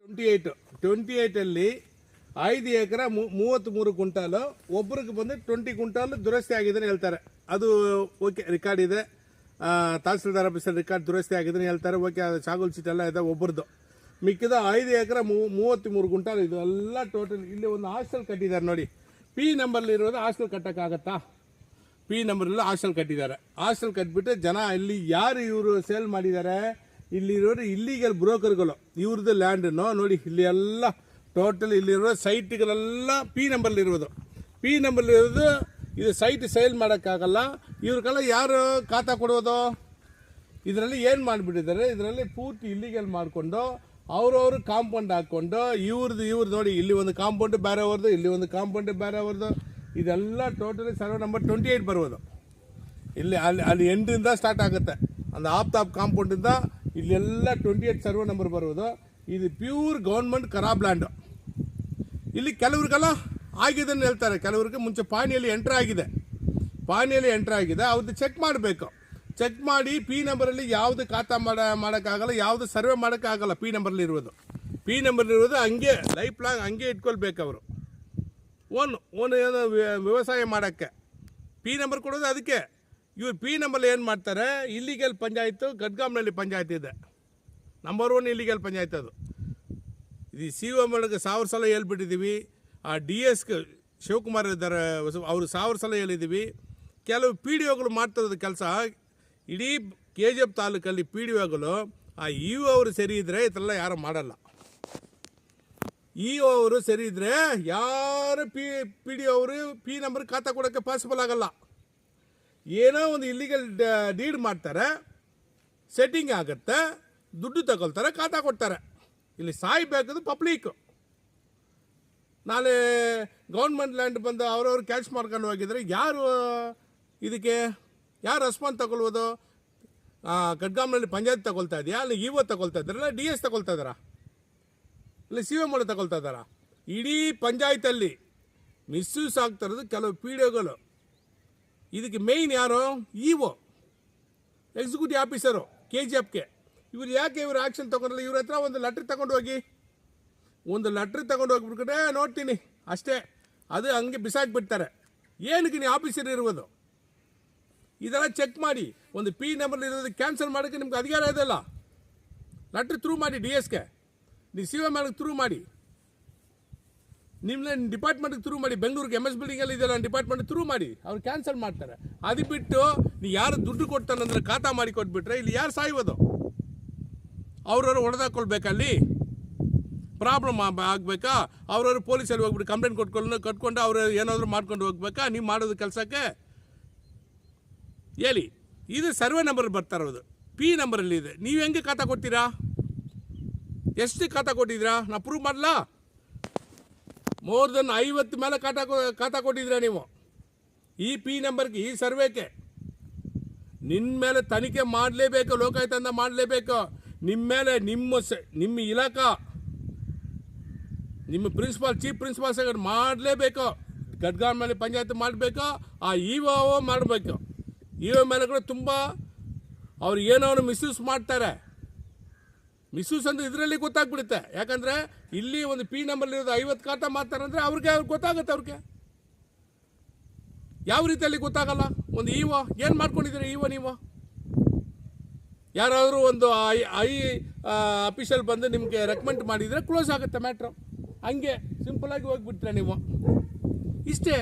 28 5 ಎಕರೆ 33 quintal ಒಬ್ಬರಿಗೆ ಬಂದು 20 quintal ದುರಸ್ತಿ ಆಗಿದೆ ಅಂತ ಹೇಳ್ತಾರೆ. ಅದು ಓಕೆ, ರೆಕಾರ್ಡ್ ಇದೆ, ತಹಸೀಲ್ದಾರ್ ಆಫೀಸಲ್ಲಿ ರೆಕಾರ್ಡ್ ದುರಸ್ತಿ ಆಗಿದೆ ಅಂತ ಹೇಳ್ತಾರೆ. ಓಕೆ, ಅದು ಚಾಗುಲ್ ಚೀಟ್ ಎಲ್ಲ ಇದೆ ಒಬ್ಬರದು. ಮಿಕ್ಕಿದ 5 ಎಕರೆ 33 ಕ್ವಿಂಟಾಲ್ ಇದು ಎಲ್ಲ ಟೋಟಲ್. ಇಲ್ಲಿ ಒಂದು ಹಾಸ್ಟೆಲ್ ಕಟ್ಟಿದ್ದಾರೆ ನೋಡಿ. ಪಿ ನಂಬರ್ಲಿರೋದು ಹಾಸ್ಟೆಲ್ ಕಟ್ಟೋಕ್ಕಾಗತ್ತಾ? ಪಿ ನಂಬರ್ಲಿ ಹಾಸ್ಟೆಲ್ ಕಟ್ಟಿದ್ದಾರೆ. ಹಾಸ್ಟೆಲ್ ಕಟ್ಟಿಬಿಟ್ಟು ಜನ ಇಲ್ಲಿ ಯಾರು ಇವರು ಸೇಲ್ ಮಾಡಿದ್ದಾರೆ, ಇಲ್ಲಿರೋರು ಇಲ್ಲಿಗಲ್ ಬ್ರೋಕರ್ಗಳು, ಇವ್ರದ್ದು ಲ್ಯಾಂಡನ್ನು ನೋಡಿ. ಇಲ್ಲಿ ಎಲ್ಲ ಟೋಟಲ್ ಇಲ್ಲಿರೋ ಸೈಟ್ಗಳೆಲ್ಲ ಪಿ ನಂಬರ್ಲಿರೋದು. ಪಿ ನಂಬರ್ಲಿರೋದು ಇದು ಸೈಟ್ ಸೇಲ್ ಮಾಡೋಕ್ಕಾಗಲ್ಲ. ಇವ್ರಿಗೆಲ್ಲ ಯಾರು ಖಾತಾ ಕೊಡೋದು? ಇದರಲ್ಲಿ ಏನು ಮಾಡಿಬಿಟ್ಟಿದ್ದಾರೆ, ಇದರಲ್ಲಿ ಪೂರ್ತಿ ಇಲ್ಲಿಗಲ್ ಮಾಡಿಕೊಂಡು ಅವ್ರವ್ರು ಕಾಂಪೌಂಡ್ ಹಾಕ್ಕೊಂಡು ಇವ್ರದ್ದು ನೋಡಿ. ಇಲ್ಲಿ ಒಂದು ಕಾಂಪೌಂಡ್ ಬೇರೆ ಅವ್ರದ್ದು, ಇಲ್ಲಿ ಒಂದು ಕಾಂಪೌಂಡ್ ಬೇರೆ ಅವ್ರದ್ದು. ಇದೆಲ್ಲ ಟೋಟಲಿ ಸರ್ವೆ ನಂಬರ್ 28 ಬರ್ಬೋದು. ಇಲ್ಲಿ ಅಲ್ಲಿ ಎಂಟರಿಂದ ಸ್ಟಾರ್ಟ್ ಆಗುತ್ತೆ. ಒಂದು ಆಫ್ತಾಪ್ ಕಾಂಪೌಂಡಿಂದ ಇಲ್ಲೆಲ್ಲ 28 ಸರ್ವೆ ನಂಬರ್ ಬರುವುದು. ಇದು ಪ್ಯೂರ್ ಗೌರ್ಮೆಂಟ್ ಖರಾಬ್ ಲ್ಯಾಂಡು. ಇಲ್ಲಿ ಕೆಲವ್ರಿಗೆಲ್ಲ ಆಗಿದೆ ಅಂತ ಹೇಳ್ತಾರೆ, ಕೆಲವ್ರಿಗೆ ಮುಂಚೆ ಪಾಣಿಯಲ್ಲಿ ಎಂಟ್ರ್ ಆಗಿದೆ. ಅವ್ರದ್ದು ಚೆಕ್ ಮಾಡಬೇಕು. ಚೆಕ್ ಮಾಡಿ ಪಿ ನಂಬರಲ್ಲಿ ಯಾವುದು ಖಾತಾ ಮಾಡೋಕ್ಕಾಗಲ್ಲ, ಯಾವುದು ಸರ್ವೆ ಮಾಡೋಕ್ಕಾಗಲ್ಲ. ಪಿ ನಂಬರ್ಲಿರೋದು ಹಂಗೆ ಲೈಫ್ ಲಾಂಗ್ ಹಂಗೆ ಇಟ್ಕೊಳ್ಬೇಕು ಅವರು. ಓನ್ ಏನೋ ವ್ಯವಸಾಯ ಮಾಡೋಕ್ಕೆ ಪಿ ನಂಬರ್ ಕೊಡೋದು. ಅದಕ್ಕೆ ಇವ್ರು ಪಿ ನಂಬರ್ಲಿ ಏನು ಮಾಡ್ತಾರೆ, ಇಲ್ಲಿಗಲ್ ಪಂಚಾಯತು ಗಡ್ಗಾಮ್ನಲ್ಲಿ ಪಂಚಾಯತ್ ಇದೆ, ನಂಬರ್ 1 ಇಲ್ಲಿಗಲ್ ಪಂಚಾಯತ್. ಅದು ಇದು ಸಿ ಒ ಒಳಗೆ 1000 ಸಲ ಹೇಳ್ಬಿಟ್ಟಿದ್ದೀವಿ. ಆ DS ಶಿವಕುಮಾರ್ ಇದ್ದಾರೆ, ಅವರು 1000 ಸಲ ಹೇಳಿದ್ದೀವಿ. ಕೆಲವು ಪಿ ಡಿ ಒಗಳು ಮಾಡ್ತಿರೋದು ಕೆಲಸ. ಇಡೀ KGF ತಾಲೂಕಲ್ಲಿ ಪಿ ಡಿ ಒಗಳು ಆ ಇ ಅವರು ಸರಿ ಇದ್ದರೆ ಇದೆಲ್ಲ ಯಾರು ಮಾಡಲ್ಲ. ಇ ಅವರು ಸರಿ ಇದ್ದರೆ ಯಾರು ಪಿ ಡಿ ಅವರು ಪಿ ನಂಬರ್ ಖಾತಾ ಕೊಡೋಕ್ಕೆ ಪಾಸಿಬಲ್ ಆಗಲ್ಲ. ಏನೋ ಒಂದು ಇಲ್ಲಿಗಲ್ ಡೀಡ್ ಮಾಡ್ತಾರೆ, ಸೆಟ್ಟಿಂಗ್ ಆಗುತ್ತೆ, ದುಡ್ಡು ತಗೊಳ್ತಾರೆ, ಖಾತಾ ಕೊಡ್ತಾರೆ. ಇಲ್ಲಿ ಸಾಯ್ಬೇಕಾದ್ರೆ ಪಬ್ಲಿಕ್ಕು. ನಾಳೆ ಗೌರ್ಮೆಂಟ್ ಲ್ಯಾಂಡ್ ಬಂದು ಅವ್ರವ್ರು ಕ್ಯಾಚ್ ಮಾಡ್ಕೊಂಡು ಹೋಗಿದ್ರೆ ಯಾರು ಇದಕ್ಕೆ ರೆಸ್ಪಾನ್ಸ್ ತಗೊಳ್ಬೋದು? ಗಡ್ಗಾಮ್ನಲ್ಲಿ ಪಂಚಾಯತ್ ತಗೊಳ್ತಾ ಇದೆಯಾ, ಅಲ್ಲಿ ಇಒ ತಗೊಳ್ತಾ ಇದ್ದಾರಲ್ಲ, DS ತಗೊಳ್ತಾ ಇದ್ದಾರಾ, ಇಲ್ಲಿ ಸಿ ಎಮ್ ತಗೊಳ್ತಾ ಇದ್ದಾರಾ? ಇಡೀ ಪಂಚಾಯತಲ್ಲಿ ಮಿಸ್ಯೂಸ್ ಆಗ್ತಾ ಇರೋದು ಕೆಲವು ಪಿ ಡಿ ಒಗಳು. ಇದಕ್ಕೆ ಮೇಯ್ನ್ ಯಾರು? ಇಒ, ಎಕ್ಸಿಕ್ಯೂಟಿವ್ ಆಫೀಸರು KGFಗೆ. ಇವ್ರು ಯಾಕೆ ಆ್ಯಕ್ಷನ್ ತೊಗೊಂಡ್ರಲ್ಲ? ಇವ್ರ ಹತ್ರ ಒಂದು ಲೆಟ್ರ್ ತಗೊಂಡು ಹೋಗ್ಬಿಟ್ರೆ ನೋಡ್ತೀನಿ ಅಷ್ಟೇ, ಅದು ಹಂಗೆ ಬಿಸಾಕ್ಬಿಡ್ತಾರೆ. ಏನಕ್ಕೆ ನೀವು ಆಫೀಸರ್ ಇರುವುದು? ಇದೆಲ್ಲ ಚೆಕ್ ಮಾಡಿ. ಒಂದು ಪಿ ನಂಬರ್ ಇರೋದು ಕ್ಯಾನ್ಸಲ್ ಮಾಡೋಕ್ಕೆ ನಿಮ್ಗೆ ಅಧಿಕಾರ ಇದೆಲ್ಲ. ಲೆಟ್ರ್ ಥ್ರೂ ಮಾಡಿ DSಗೆ, ನೀವು CM ಥ್ರೂ ಮಾಡಿ, ನಿಮ್ಮ ಡಿಪಾರ್ಟ್ಮೆಂಟ್ಗೆ ಥ್ರೂ ಮಾಡಿ. ಬೆಂಗಳೂರಿಗೆ MS ಬಿಲ್ಡಿಂಗಲ್ಲಿ ಇದೆಲ್ಲ ಡಿಪಾರ್ಟ್ಮೆಂಟ್ ಥ್ರೂ ಮಾಡಿ, ಅವ್ರು ಕ್ಯಾನ್ಸಲ್ ಮಾಡ್ತಾರೆ. ಅದು ಬಿಟ್ಟು ನೀವು ಯಾರು ದುಡ್ಡು ಕೊಡ್ತಾನಂದ್ರೆ ಖಾತಾ ಮಾಡಿ ಕೊಟ್ಬಿಟ್ರೆ ಇಲ್ಲಿ ಯಾರು ಸಾಯ್ಬೋದು? ಅವ್ರವ್ರು ಹೊಡೆದಾಕೊಳ್ಬೇಕಲ್ಲಿ, ಪ್ರಾಬ್ಲಮ್ ಆಗಬೇಕಾ? ಅವ್ರವ್ರು ಪೊಲೀಸಲ್ಲಿ ಹೋಗ್ಬಿಟ್ಟು ಕಂಪ್ಲೇಂಟ್ ಕಟ್ಕೊಂಡು ಅವ್ರು ಏನಾದರೂ ಮಾಡ್ಕೊಂಡು ಹೋಗ್ಬೇಕಾ? ನೀವು ಮಾಡೋದು ಕೆಲಸಕ್ಕೆ ಹೇಳಿ. ಇದು ಸರ್ವೆ ನಂಬರ್ ಬರ್ತಾ ಇರೋದು, ಪಿ ನಂಬರಲ್ಲಿ ಇದೆ. ನೀವು ಹೆಂಗೆ ಖಾತಾ ಕೊಡ್ತೀರಾ? ಎಷ್ಟು ಖಾತಾ ಕೊಟ್ಟಿದ್ದೀರಾ? ನಾ ಪ್ರೂವ್ ಮಾಡಲಾ? ಮೋರ್ ದೆನ್ 50 ಮೇಲೆ ಖಾತಾ ಕೊಟ್ಟಿದ್ದೀರಾ ನೀವು ಈ ಪಿ ನಂಬರ್ಗೆ, ಈ ಸರ್ವೇಗೆ. ನಿನ್ನ ಮೇಲೆ ತನಿಖೆ ಮಾಡಲೇಬೇಕು, ಲೋಕಾಯುಕ್ತ ಮಾಡಲೇಬೇಕು. ನಿಮ್ಮ ಮೇಲೆ ನಿಮ್ಮ ಇಲಾಖಾ, ನಿಮ್ಮ ಚೀಫ್ ಪ್ರಿನ್ಸಿಪಾಲ್ ಸೆಕ್ರೆಟರಿ ಮಾಡಲೇಬೇಕು. ಗಡ್ಗಾಮ್ನಲ್ಲಿ ಪಂಚಾಯತ್ ಮಾಡಬೇಕು, ಆ ಇಒ ಮಾಡಬೇಕು. ಇಒ ಮೇಲೆ ಕೂಡ ತುಂಬ ಅವ್ರು ಏನೋ ಮಿಸ್ಯೂಸ್ ಮಾಡ್ತಾರೆ. ಮಿಸ್ಯೂಸ್ ಅಂದರೆ ಇದರಲ್ಲಿ ಗೊತ್ತಾಗ್ಬಿಡುತ್ತೆ. ಯಾಕಂದರೆ ಇಲ್ಲಿ ಒಂದು ಪಿ ನಂಬರ್ಲಿರೋದು 50 ಖಾತಾ ಮಾಡ್ತಾರೆ ಅಂದರೆ ಅವ್ರಿಗೆ ಗೊತ್ತಾಗುತ್ತೆ. ಅವ್ರಿಗೆ ಯಾವ ರೀತಿಯಲ್ಲಿ ಗೊತ್ತಾಗಲ್ಲ? ಒಂದು ಇಒ ಏನು ಮಾಡ್ಕೊಂಡಿದ್ದೀರಿ? ಇಒ ನೀವು ಯಾರಾದರೂ ಒಂದು ಅಫಿಷಿಯಲ್ ಬಂದು ನಿಮಗೆ ರೆಕಮೆಂಡ್ ಮಾಡಿದರೆ ಕ್ಲೋಸ್ ಆಗುತ್ತೆ ಮ್ಯಾಟ್ರು. ಹಂಗೆ ಸಿಂಪಲಾಗಿ ಹೋಗ್ಬಿಟ್ರೆ ನೀವು ಇಷ್ಟೇ,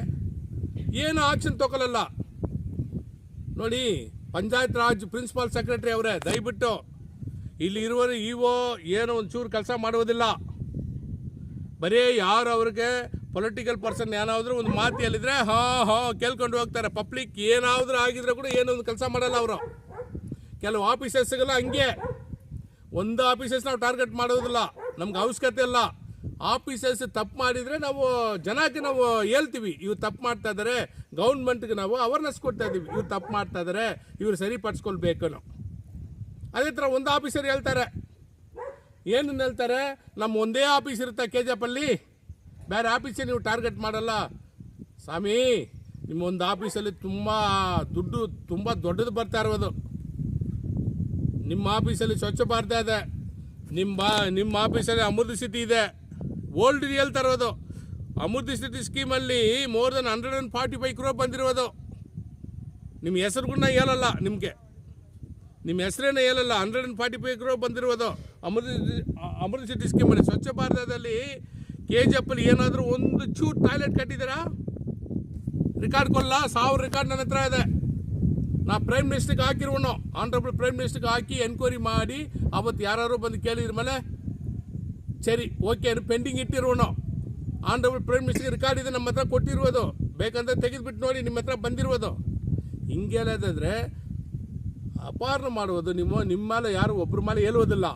ಏನು ಆಕ್ಷನ್ ತಗೊಳ್ಳಲ್ಲ. ನೋಡಿ, ಪಂಚಾಯತ್ ರಾಜ್ ಪ್ರಿನ್ಸಿಪಾಲ್ ಸೆಕ್ರೆಟರಿ ಅವರೇ, ದಯವಿಟ್ಟು ಇಲ್ಲಿ ಇರುವರು ಇಒ ಏನೋ ಒಂಚೂರು ಕೆಲಸ ಮಾಡುವುದಿಲ್ಲ. ಬರೀ ಯಾರು ಅವ್ರಿಗೆ ಪೊಲಿಟಿಕಲ್ ಪರ್ಸನ್ ಏನಾದರೂ ಒಂದು ಮಾತು ಹೇಳಿದ್ರೆ ಕೇಳ್ಕೊಂಡು ಹೋಗ್ತಾರೆ. ಪಬ್ಲಿಕ್ ಏನಾದರೂ ಆಗಿದ್ರೆ ಕೂಡ ಏನೋ ಒಂದು ಕೆಲಸ ಮಾಡಲ್ಲ ಅವರು. ಕೆಲವು ಆಫೀಸರ್ಸ್ಗೆಲ್ಲ ಹಂಗೆ, ಒಂದು ಆಫೀಸರ್ಸ್ ನಾವು ಟಾರ್ಗೆಟ್ ಮಾಡೋದಿಲ್ಲ, ನಮ್ಗೆ ಅವಶ್ಯಕತೆ ಇಲ್ಲ. ಆಫೀಸರ್ಸ್ ತಪ್ಪು ಮಾಡಿದರೆ ನಾವು ಜನಕ್ಕೆ ನಾವು ಹೇಳ್ತೀವಿ, ಇವ್ರು ತಪ್ಪು ಮಾಡ್ತಾ ಇದ್ದಾರೆ. ಗೌರ್ಮೆಂಟ್ಗೆ ನಾವು ಅವೇರ್ನೆಸ್ ಕೊಡ್ತಾ ಇದ್ದೀವಿ, ಇವ್ರು ತಪ್ಪು ಮಾಡ್ತಾ ಇದ್ದಾರೆ, ಇವ್ರು ಸರಿಪಡಿಸ್ಕೊಳ್ಬೇಕು. ಅದೇ ಥರ ಒಂದು ಆಫೀಸರ್ ಹೇಳ್ತಾರೆ, ಏನು ಹೇಳ್ತಾರೆ, ನಮ್ಮ ಒಂದೇ ಆಫೀಸ್ ಇರುತ್ತೆ KGFಲ್ಲಿ, ಬೇರೆ ಆಫೀಸೇ ನೀವು ಟಾರ್ಗೆಟ್ ಮಾಡಲ್ಲ. ಸ್ವಾಮಿ, ನಿಮ್ಮ ಒಂದು ಆಫೀಸಲ್ಲಿ ದುಡ್ಡು ತುಂಬ ದೊಡ್ಡದು ಬರ್ತಾ ಇರೋದು. ನಿಮ್ಮ ಆಫೀಸಲ್ಲಿ ಸ್ವಚ್ಛ ಭಾರತ ಇದೆ, ನಿಮ್ಮ ಆಫೀಸಲ್ಲಿ ಅಮೃತ ಸಿಟಿ ಇದೆ, ಓಲ್ಡ್ ಹೇಳ್ತಾ ಇರೋದು. ಅಮೃತ ಸಿಟಿ ಸ್ಕೀಮಲ್ಲಿ ಮೋರ್ ದೆನ್ 145 crore ಬಂದಿರೋದು. ನಿಮ್ಮ ಹೆಸರುಗಳನ್ನ ಹೇಳಲ್ಲ, ನಿಮ್ಮ ಹೆಸರೇನೇ ಹೇಳಲ್ಲ. 145 crore ಬಂದಿರೋದು ಅಮೃತ ಸಿಟಿ ಸ್ಕೀಮಲ್ಲಿ. ಸ್ವಚ್ಛ ಭಾರತದಲ್ಲಿ KGF ಅಲ್ಲಿ ಏನಾದರೂ ಒಂದು ಚೂರು ಟಾಯ್ಲೆಟ್ ಕಟ್ಟಿದ್ದೀರಾ? ರೆಕಾರ್ಡ್ ಕೊಲ್ಲ, 1000 ರೆಕಾರ್ಡ್ ನನ್ನ ಹತ್ರ ಇದೆ. ನಾ ಪ್ರೈಮ್ ಮಿನಿಸ್ಟರ್ಗೆ ಹಾಕಿರುವನು, ಆನರಬಲ್ ಪ್ರೈಮ್ ಮಿನಿಸ್ಟರ್ಗೆ ಹಾಕಿ ಎನ್ಕ್ವೈರಿ ಮಾಡಿ ಅವತ್ತು ಯಾರು ಬಂದು ಕೇಳಿದ್ರ ಮೇಲೆ ಸರಿ ಓಕೆ ಪೆಂಡಿಂಗ್ ಇಟ್ಟಿರುವನು. ಆನರಬಲ್ ಪ್ರೈಮ್ ಮಿನಿಸ್ಟರ್ಗೆ ರೆಕಾರ್ಡ್ ಇದೆ, ನಮ್ಮ ಹತ್ರ ಕೊಟ್ಟಿರುವುದು. ಬೇಕಂದ್ರೆ ತೆಗೆದುಬಿಟ್ಟು ನೋಡಿ, ನಿಮ್ಮ ಹತ್ರ ಬಂದಿರುವುದು. ಹಿಂಗೆಲ್ಲದಾದ್ರೆ ಅಪಹರಣ ಮಾಡುವುದು ನಿಮ್ಮ ಮೇಲೆ ಯಾರು ಒಬ್ಬರ ಮೇಲೆ ಹೇಳುವುದಿಲ್ಲ.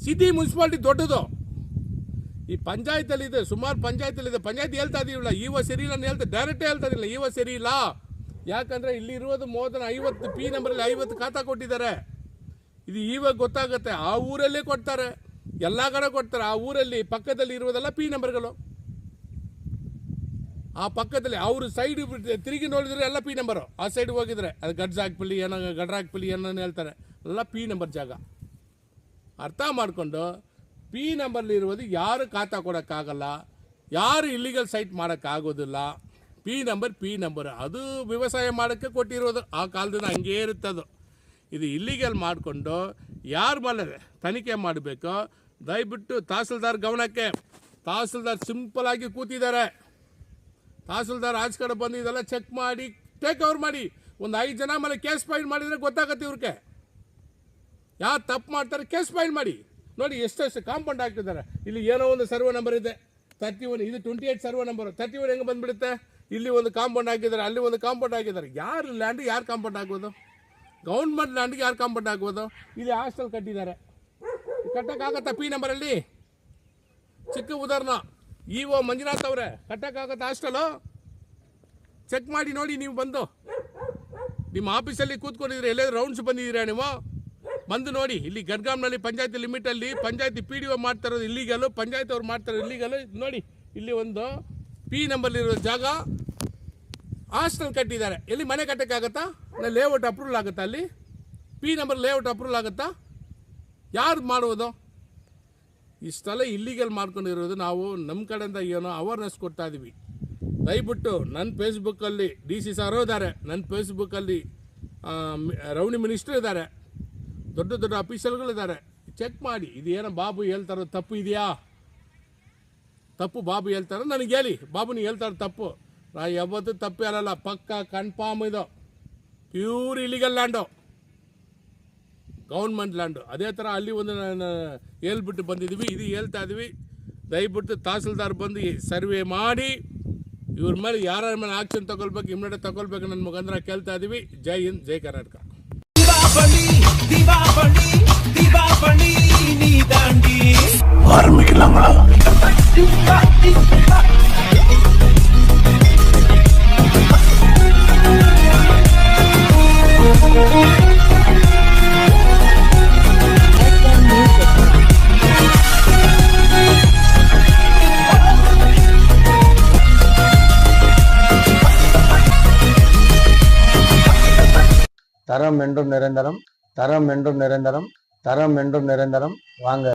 ಸಿಟಿ ಮುನ್ಸಿಪಾಲಿಟಿ ದೊಡ್ಡದು. ಈ ಪಂಚಾಯತಲ್ಲಿ ಇದೆ, ಸುಮಾರು ಪಂಚಾಯತಲ್ಲಿದೆ. ಪಂಚಾಯತ್ ಹೇಳ್ತಾ ಇದೀವಲ್ಲ, ಇವ ಸರಿ ಇಲ್ಲ ಅಂತ ಡೈರೆಕ್ಟೇ ಹೇಳ್ತಾ ಇದಿಲ್ಲ, ಇವ ಸರಿ ಇಲ್ಲ. ಯಾಕಂದರೆ ಇಲ್ಲಿ ಇರುವುದು ಮೋರ್ ದೆನ್ 50 P ನಂಬರಲ್ಲಿ 50 ಖಾತಾ ಕೊಟ್ಟಿದ್ದಾರೆ. ಇದು ಇವಾಗ ಗೊತ್ತಾಗುತ್ತೆ. ಆ ಊರಲ್ಲೇ ಕೊಡ್ತಾರೆ, ಎಲ್ಲ ಕಡೆ ಕೊಡ್ತಾರೆ. ಆ ಊರಲ್ಲಿ ಪಕ್ಕದಲ್ಲಿ ಇರುವುದೆಲ್ಲ P ನಂಬರ್ಗಳು. ಆ ಪಕ್ಕದಲ್ಲಿ ಅವರು ಸೈಡ್ ತಿರುಗಿ ನೋಡಿದ್ರೆ ಎಲ್ಲ P ನಂಬರು. ಆ ಸೈಡ್ ಹೋಗಿದ್ರೆ ಅದು ಗಡ್ಜಾಕ್ಪಲ್ಲಿ ಗಡ್ರಾಕ್ಪಲ್ಲಿ ಏನೋ ಹೇಳ್ತಾರೆ, ಎಲ್ಲ P ನಂಬರ್ ಜಾಗ. ಅರ್ಥ ಮಾಡಿಕೊಂಡು P ನಂಬರ್ಲಿ ಇರುವುದು ಯಾರು ಖಾತಾ ಕೊಡೋಕ್ಕಾಗಲ್ಲ, ಯಾರು ಇಲ್ಲಿಗಲ್ ಸೈಟ್ ಮಾಡೋಕ್ಕಾಗೋದಿಲ್ಲ. P ನಂಬರ್ ಅದು ವ್ಯವಸಾಯ ಮಾಡೋಕ್ಕೆ ಕೊಟ್ಟಿರೋದು. ಆ ಕಾಲದಿಂದ ಹಂಗೇ ಇರುತ್ತದು. ಇದು ಇಲ್ಲಿಗಲ್ ಮಾಡಿಕೊಂಡು ಯಾರು ಮೇಲೆ ತನಿಖೆ ಮಾಡಬೇಕು, ದಯವಿಟ್ಟು ತಹಸೀಲ್ದಾರ್ ಗಮನಕ್ಕೆ. ತಹಸೀಲ್ದಾರ್ ಸಿಂಪಲ್ ಆಗಿ ಕೂತಿದ್ದಾರೆ. ತಹಸೀಲ್ದಾರ್ ಆಚೆ ಕಡೆ ಬಂದು ಇದೆಲ್ಲ ಚೆಕ್ ಮಾಡಿ ಟೇಕ್ ಓವರ್ ಮಾಡಿ. ಒಂದು 5 ಜನ ಮೇಲೆ ಕೇಸ್ ಫೈಲ್ ಮಾಡಿದರೆ ಗೊತ್ತಾಗತ್ತೆ ಇವ್ರಿಗೆ ಯಾರು ತಪ್ಪು ಮಾಡ್ತಾರೆ. ಕೇಸ್ ಫೈಲ್ ಮಾಡಿ ನೋಡಿ, ಎಷ್ಟೆಷ್ಟು ಕಾಂಪೌಂಡ್ ಹಾಕ್ತಿದ್ದಾರೆ. ಇಲ್ಲಿ ಏನೋ ಒಂದು ಸರ್ವೆ ನಂಬರ್ ಇದೆ 31, ಇದು 28 ಸರ್ವೆ ನಂಬರ್. 31 ಹೆಂಗೆ ಬಂದುಬಿಡುತ್ತೆ? ಇಲ್ಲಿ ಒಂದು ಕಾಂಪೌಂಡ್ ಹಾಕಿದ್ದಾರೆ, ಅಲ್ಲಿ ಒಂದು ಕಾಂಪೌಂಡ್ ಹಾಕಿದ್ದಾರೆ. ಯಾರು ಲ್ಯಾಂಡಿಗೆ ಯಾರು ಕಾಂಪೌಂಡ್ ಹಾಕ್ಬೋದು? ಗೌರ್ಮೆಂಟ್ ಲ್ಯಾಂಡ್ಗೆ ಯಾರು ಕಾಂಪೌಂಡ್ ಹಾಕ್ಬೋದು? ಇಲ್ಲಿ ಹಾಸ್ಟೆಲ್ ಕಟ್ಟಿದ್ದಾರೆ, ಕಟ್ಟೋಕ್ಕಾಗತ್ತಾ P ನಂಬರಲ್ಲಿ? ಚಿಕ್ಕ ಉದಾಹರಣೆ, ಇಒ ಮಂಜುನಾಥ್ ಅವರೇ, ಕಟ್ಟೋಕ್ಕಾಗತ್ತೆ ಹಾಸ್ಟೆಲು? ಚೆಕ್ ಮಾಡಿ ನೋಡಿ. ನೀವು ಬಂದು ನಿಮ್ಮ ಆಫೀಸಲ್ಲಿ ಕೂತ್ಕೊಂಡಿದ್ರೆ ಎಲ್ಲೇ ರೌಂಡ್ಸ್ ಬಂದಿದ್ದೀರಾ ನೀವು? ಬಂದು ನೋಡಿ. ಇಲ್ಲಿ ಗಡ್ಗಾಮ್ನಲ್ಲಿ ಪಂಚಾಯತಿ ಲಿಮಿಟಲ್ಲಿ ಪಂಚಾಯತಿ PDO ಮಾಡ್ತಾ ಇರೋದು ಇಲ್ಲಿಗಲು, ಪಂಚಾಯತ್ ಅವ್ರು ಮಾಡ್ತಾರೆ ಇಲ್ಲಿಗಲು. ನೋಡಿ, ಇಲ್ಲಿ ಒಂದು P ನಂಬರ್ಲಿರೋ ಜಾಗ ಹಾಸ್ಟೆಲ್ ಕಟ್ಟಿದ್ದಾರೆ. ಎಲ್ಲಿ ಮನೆ ಕಟ್ಟೋಕ್ಕಾಗತ್ತಾ? ಲೇಔಟ್ ಅಪ್ರೂವಲ್ ಆಗುತ್ತಾ? ಅಲ್ಲಿ P ನಂಬರ್ ಲೇಔಟ್ ಅಪ್ರೂವಲ್ ಆಗುತ್ತಾ? ಯಾರು ಮಾಡುವುದು? ಇಷ್ಟೆಲ್ಲ ಇಲ್ಲಿಗಲ್ ಮಾಡ್ಕೊಂಡಿರೋದು. ನಾವು ನಮ್ಮ ಕಡೆಯಿಂದ ಏನೋ ಅವೇರ್ನೆಸ್ ಕೊಡ್ತಾ ಇದ್ದೀವಿ. ದಯವಿಟ್ಟು ನನ್ನ ಫೇಸ್ಬುಕ್ಕಲ್ಲಿ DC ಸಾರು ಇದ್ದಾರೆ, ನನ್ನ ಫೇಸ್ಬುಕ್ಕಲ್ಲಿ ರೆವಿನ್ಯೂ ಮಿನಿಸ್ಟರ್ ಇದ್ದಾರೆ, ದೊಡ್ಡ ದೊಡ್ಡ ಅಫೀಷಿಯಲ್ಗಳಿದ್ದಾರೆ. ಚೆಕ್ ಮಾಡಿ. ಇದು ಏನೋ ಬಾಬು ಹೇಳ್ತಾರೋ ತಪ್ಪು ಇದೆಯಾ? ತಪ್ಪು ಬಾಬು ಹೇಳ್ತಾರೋ ನನಗೆ ಹೇಳಿ. ಬಾಬು ನೀವು ಹೇಳ್ತಾರೋ ತಪ್ಪು. ನಾ ಯಾವತ್ತೂ ತಪ್ಪು ಹೇಳಲ್ಲ, ಪಕ್ಕ ಕನ್ಫರ್ಮ್. ಇದು pure illegal land, government land. ಅದೇ ಥರ ಅಲ್ಲಿ ಒಂದು ಹೇಳ್ಬಿಟ್ಟು ಬಂದಿದ್ದೀವಿ, ಇದು ಹೇಳ್ತಾ ಇದ್ದೀವಿ. ದಯವಿಟ್ಟು ತಹಸೀಲ್ದಾರ್ ಬಂದು ಸರ್ವೆ ಮಾಡಿ ಇವ್ರ ಮೇಲೆ ಯಾರ ಮೇಲೆ ಆಕ್ಷನ್ ತಗೊಳ್ಬೇಕು, ಇಮ್ಮಿಡಿಯೇಟ್ ತಗೊಳ್ಬೇಕು ನನ್ನ ಮುಖಾಂತರ ಕೇಳ್ತಾ ಇದ್ದೀವಿ. ಜೈ ಹಿಂದ್, ಜೈ ಕರ್ನಾಟಕ. தரம் என்றும் நிரந்தரம், தரம் என்றும் நிரந்தரம், தரம் என்றும் நிரந்தரம். வாங்க.